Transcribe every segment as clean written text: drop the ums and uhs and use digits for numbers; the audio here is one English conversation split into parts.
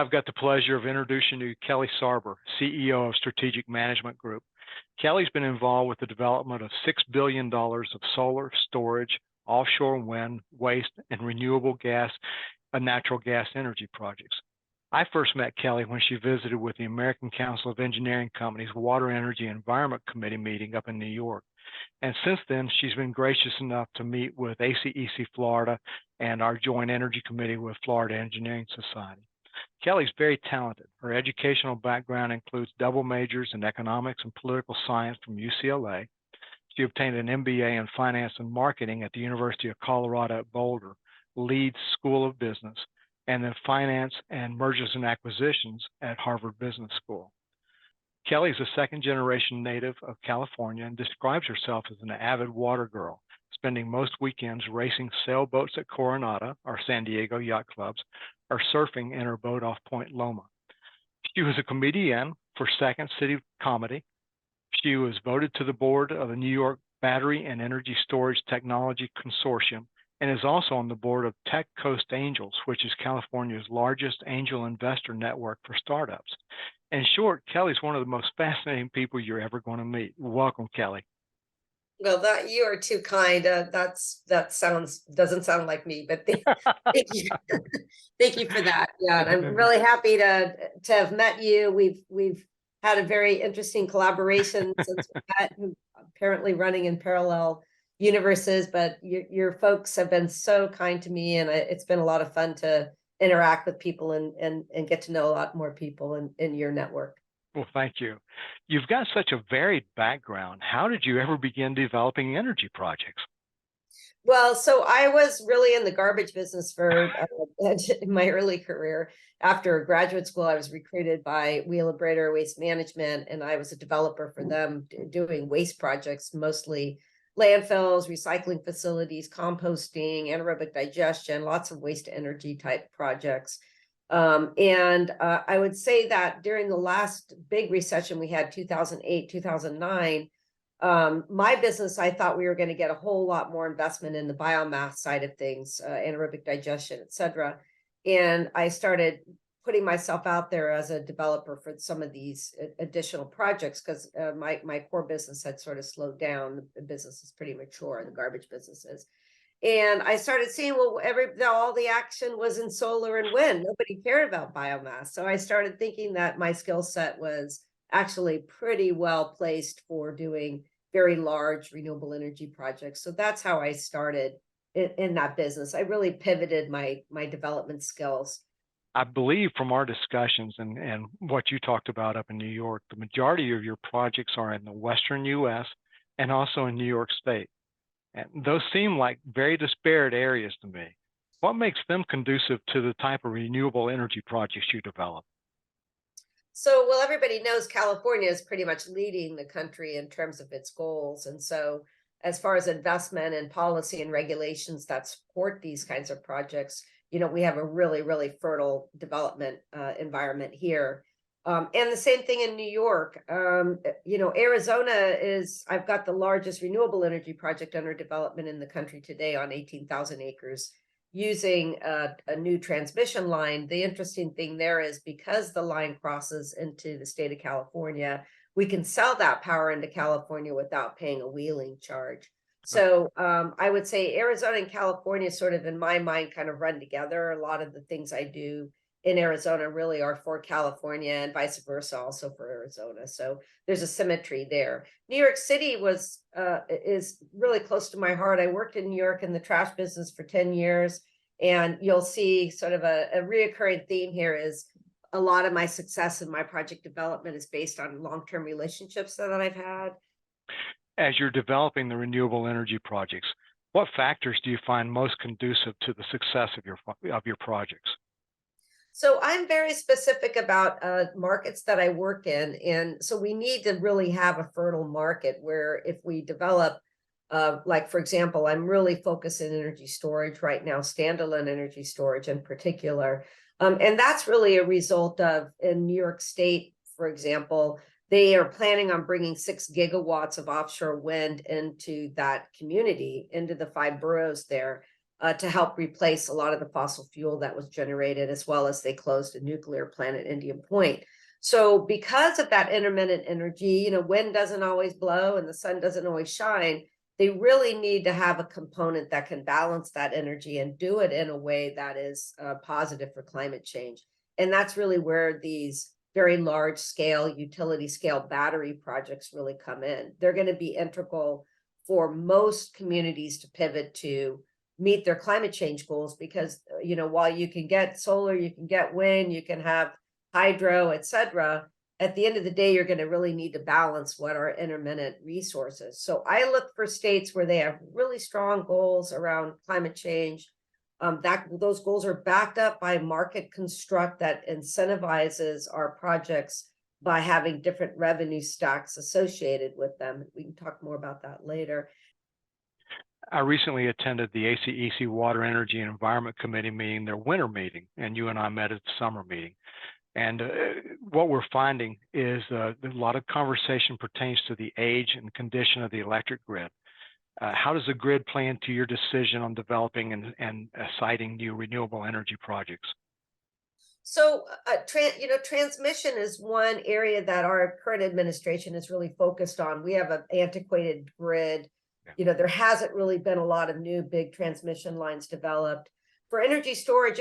I've got the pleasure of introducing you to Kelly Sarber, CEO of Strategic Management Group. Kelly's been involved with the development of $6 billion of solar, storage, offshore wind, waste, and renewable gas and natural gas energy projects. I first met Kelly when she visited with the American Council of Engineering Companies Water, Energy, and Environment Committee meeting up in New York. And since then, she's been gracious enough to meet with ACEC Florida and our Joint Energy Committee with Florida Engineering Society. Kelly's very talented. Her educational background includes double majors in economics and political science from UCLA. She obtained an MBA in finance and marketing at the University of Colorado at Boulder, Leeds School of Business, and then finance and mergers and acquisitions at Harvard Business School. Kelly is a second-generation native of California and describes herself as an avid water girl, spending most weekends racing sailboats at Coronado, our San Diego yacht clubs, or surfing in her boat off Point Loma. She was a comedian for Second City Comedy. She was voted to the board of the New York Battery and Energy Storage Technology Consortium and is also on the board of Tech Coast Angels, which is California's largest angel investor network for startups. In short, Kelly's one of the most fascinating people you're ever going to meet. Welcome, Kelly. Well, that you are too kind. That doesn't sound like me, but thank you, thank you for that. Yeah, and I'm really happy to have met you. We've had a very interesting collaboration since we met, apparently running in parallel universes. But your folks have been so kind to me, and it's been a lot of fun to interact with people and get to know a lot more people in your network. Well, thank you. You've got such a varied background. How did you ever begin developing energy projects? Well, so I was really in the garbage business for my early career. After graduate school, I was recruited by Wheelabrator Waste Management, and I was a developer for them doing waste projects, mostly landfills, recycling facilities, composting, anaerobic digestion, lots of waste to energy type projects. I would say that during the last big recession we had, 2008, 2009, my business, I thought we were going to get a whole lot more investment in the biomass side of things, anaerobic digestion, et cetera. And I started putting myself out there as a developer for some of these additional projects because my core business had sort of slowed down. The business is pretty mature, the garbage business is. And I started seeing, well, all the action was in solar and wind. Nobody cared about biomass. So I started thinking that my skill set was actually pretty well placed for doing very large renewable energy projects. So that's how I started in that business. I really pivoted my development skills. I believe from our discussions and what you talked about up in New York, the majority of your projects are in the Western U.S. and also in New York State. And those seem like very disparate areas to me. What makes them conducive to the type of renewable energy projects you develop? So, well, everybody knows California is pretty much leading the country in terms of its goals. And so as far as investment and policy and regulations that support these kinds of projects, we have a really, really fertile development environment here. And the same thing in New York. Arizona I've got the largest renewable energy project under development in the country today on 18,000 acres using a new transmission line. The interesting thing there is because the line crosses into the state of California, we can sell that power into California without paying a wheeling charge. So I would say Arizona and California sort of, in my mind, kind of run together. A lot of the things I do in Arizona really are for California and vice versa also for Arizona. So there's a symmetry there. New York City is really close to my heart. I worked in New York in the trash business for 10 years, and you'll see sort of a reoccurring theme here is a lot of my success in my project development is based on long-term relationships that I've had. As you're developing the renewable energy projects, what factors do you find most conducive to the success of your projects? So I'm very specific about markets that I work in. And so we need to really have a fertile market where if we develop, like, for example, I'm really focused in energy storage right now, standalone energy storage in particular. And that's really a result of, in New York State, for example, they are planning on bringing 6 gigawatts of offshore wind into that community, into the 5 boroughs there. to help replace a lot of the fossil fuel that was generated, as well as they closed a nuclear plant at Indian Point. So because of that intermittent energy, wind doesn't always blow and the sun doesn't always shine. They really need to have a component that can balance that energy and do it in a way that is positive for climate change. And that's really where these very large scale, utility scale battery projects really come in. They're going to be integral for most communities to pivot to meet their climate change goals, because while you can get solar, you can get wind, you can have hydro, etc., at the end of the day, you're going to really need to balance what are intermittent resources. So I look for states where they have really strong goals around climate change, that those goals are backed up by market construct that incentivizes our projects by having different revenue stacks associated with them. We can talk more about that later. I recently attended the ACEC Water, Energy, and Environment Committee meeting, their winter meeting, and you and I met at the summer meeting. And what we're finding is a lot of conversation pertains to the age and condition of the electric grid. How does the grid play into your decision on developing and citing new renewable energy projects? So, transmission is one area that our current administration is really focused on. We have an antiquated grid. Yeah. There hasn't really been a lot of new big transmission lines developed. For energy storage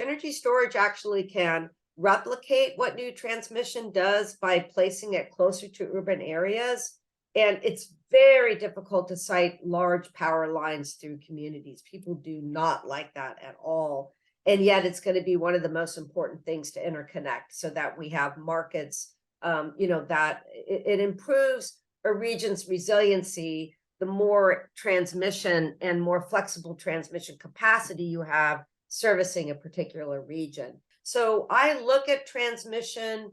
actually can replicate what new transmission does by placing it closer to urban areas. And it's very difficult to site large power lines through communities. People do not like that at all. And yet it's going to be one of the most important things to interconnect so that we have markets, that it improves a region's resiliency. The more transmission and more flexible transmission capacity you have servicing a particular region. So I look at transmission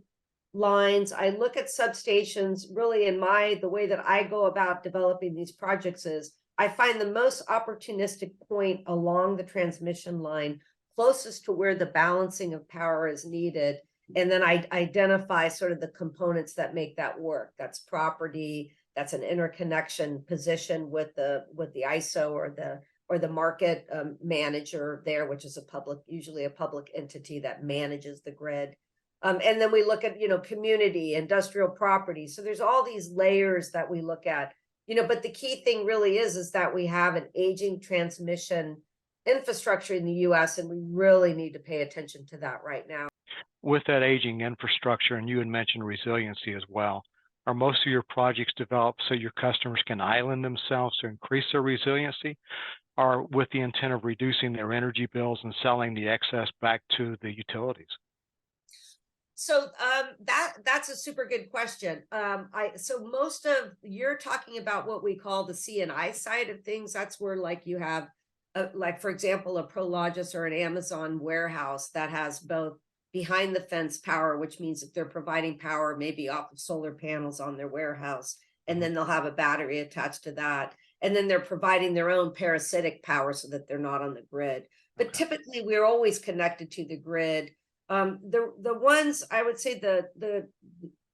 lines, I look at substations. Really, the way that I go about developing these projects is I find the most opportunistic point along the transmission line closest to where the balancing of power is needed. And then I identify sort of the components that make that work. That's property, that's an interconnection position with the ISO or the market manager there, which is usually a public entity that manages the grid. And then we look at, community, industrial property. So there's all these layers that we look at, but the key thing really is that we have an aging transmission infrastructure in the US, and we really need to pay attention to that right now. With that aging infrastructure, and you had mentioned resiliency as well, are most of your projects developed so your customers can island themselves to increase their resiliency, or with the intent of reducing their energy bills and selling the excess back to the utilities? So that's a super good question. So most of you're talking about what we call the C&I side of things. That's where you have like, for example, a Prologis or an Amazon warehouse that has both behind the fence power, which means that they're providing power maybe off of solar panels on their warehouse, and then they'll have a battery attached to that. And then they're providing their own parasitic power so that they're not on the grid. But typically we're always connected to the grid. The ones I would say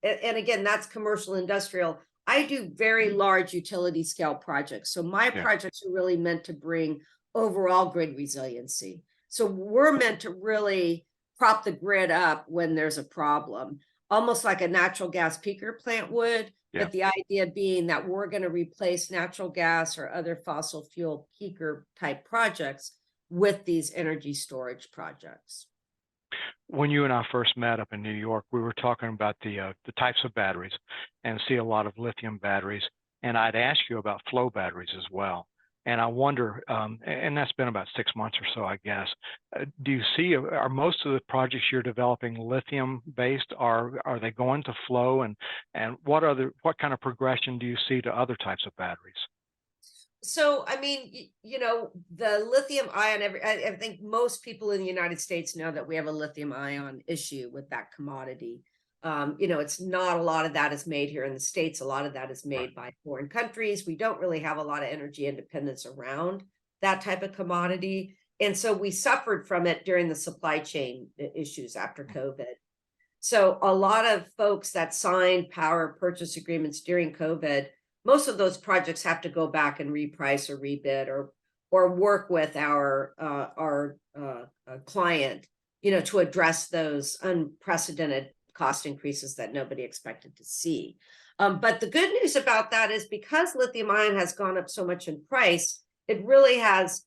and again, that's commercial industrial. I do very large utility scale projects. So my projects are really meant to bring overall grid resiliency. So we're meant to really prop the grid up when there's a problem, almost like a natural gas peaker plant would. But the idea being that we're going to replace natural gas or other fossil fuel peaker type projects with these energy storage projects. When you and I first met up in New York, we were talking about the types of batteries, and see a lot of lithium batteries. And I'd ask you about flow batteries as well. And I wonder, and that's been about 6 months or so, I guess. Do you see, are most of the projects you're developing lithium based? Are they going to flow? And what kind of progression do you see to other types of batteries? So, I mean, the lithium ion, I think most people in the United States know that we have a lithium ion issue with that commodity. It's not a lot of that is made here in the States. A lot of that is made by foreign countries. We don't really have a lot of energy independence around that type of commodity. And so we suffered from it during the supply chain issues after COVID. So a lot of folks that signed power purchase agreements during COVID, most of those projects have to go back and reprice or rebid or work with our client, to address those unprecedented cost increases that nobody expected to see. But the good news about that is because lithium ion has gone up so much in price, it really has,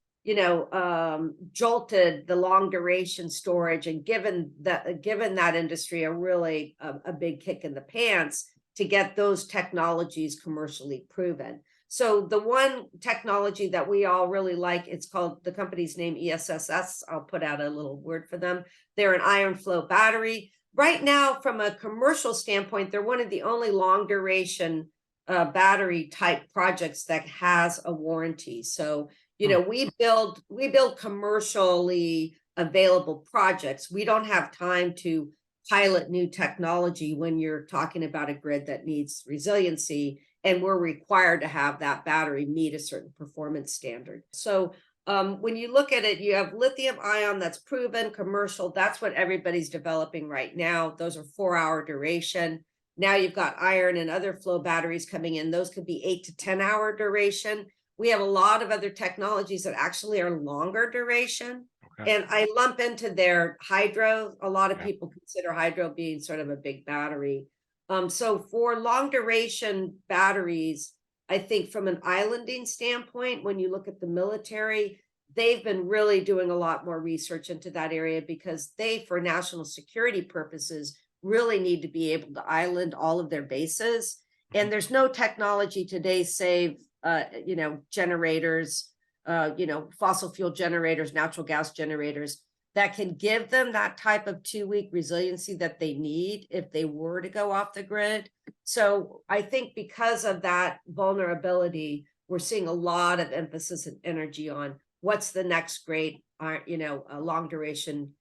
jolted the long duration storage and given that industry a really a big kick in the pants to get those technologies commercially proven. So the one technology that we all really like, it's called, the company's name ESSS. I'll put out a little word for them. They're an iron flow battery. Right now, from a commercial standpoint, they're one of the only long duration battery type projects that has a warranty. So, we build commercially available projects. We don't have time to pilot new technology when you're talking about a grid that needs resiliency, and we're required to have that battery meet a certain performance standard. So when you look at it, you have lithium ion that's proven commercial. That's what everybody's developing right now. Those are 4-hour duration. Now you've got iron and other flow batteries coming in. Those could be 8 to 10-hour duration. We have a lot of other technologies that actually are longer duration. Okay. And I lump into their hydro. A lot of people consider hydro being sort of a big battery. So for long duration batteries, I think from an islanding standpoint, when you look at the military, they've been really doing a lot more research into that area because they, for national security purposes, really need to be able to island all of their bases. And there's no technology today, save, generators, fossil fuel generators, natural gas generators, that can give them that type of 2-week resiliency that they need if they were to go off the grid. So I think because of that vulnerability, we're seeing a lot of emphasis and energy on what's the next great, long duration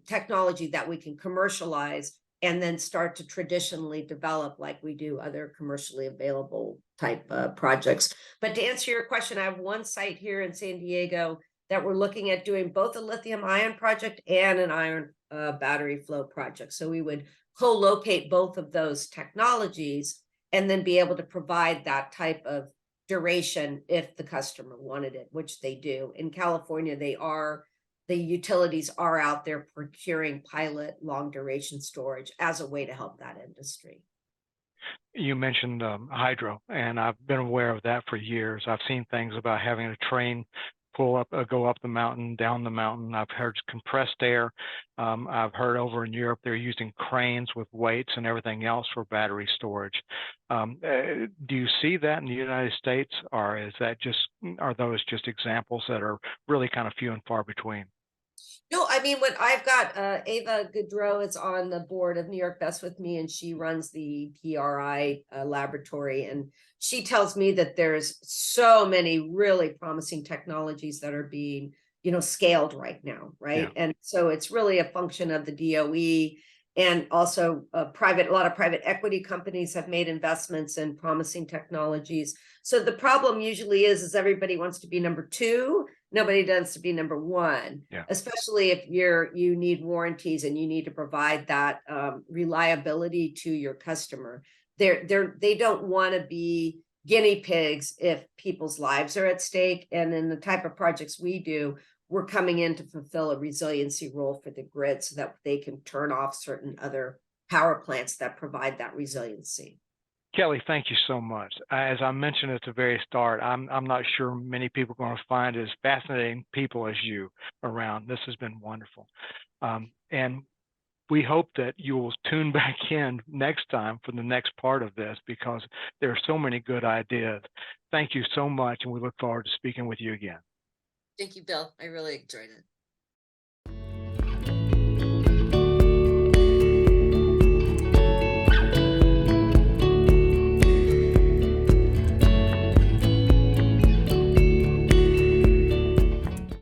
technology that we can commercialize and then start to traditionally develop like we do other commercially available type projects. But to answer your question, I have one site here in San Diego that we're looking at doing both a lithium ion project and an iron battery flow project. So we would co-locate both of those technologies and then be able to provide that type of duration if the customer wanted it, which they do. In California, the utilities are out there procuring pilot long duration storage as a way to help that industry. You mentioned hydro, and I've been aware of that for years. I've seen things about having a train go up the mountain, down the mountain. I've heard compressed air. I've heard over in Europe they're using cranes with weights and everything else for battery storage. Do you see that in the United States, or are those just examples that are really kind of few and far between? No, I mean, when I've got Ava Goudreau is on the board of New York Best with me, and she runs the PRI laboratory, and she tells me that there's so many really promising technologies that are being, scaled right now, right? Yeah. And so it's really a function of the DOE, and also a lot of private equity companies have made investments in promising technologies. So the problem usually is everybody wants to be number 2. Nobody wants to be number 1, especially if you need warranties and you need to provide that reliability to your customer. They don't want to be guinea pigs if people's lives are at stake. And in the type of projects we do, we're coming in to fulfill a resiliency role for the grid so that they can turn off certain other power plants that provide that resiliency. Kelly, thank you so much. As I mentioned at the very start, I'm not sure many people are going to find as fascinating people as you around. This has been wonderful. And we hope that you will tune back in next time for the next part of this, because there are so many good ideas. Thank you so much, and we look forward to speaking with you again. Thank you, Bill. I really enjoyed it.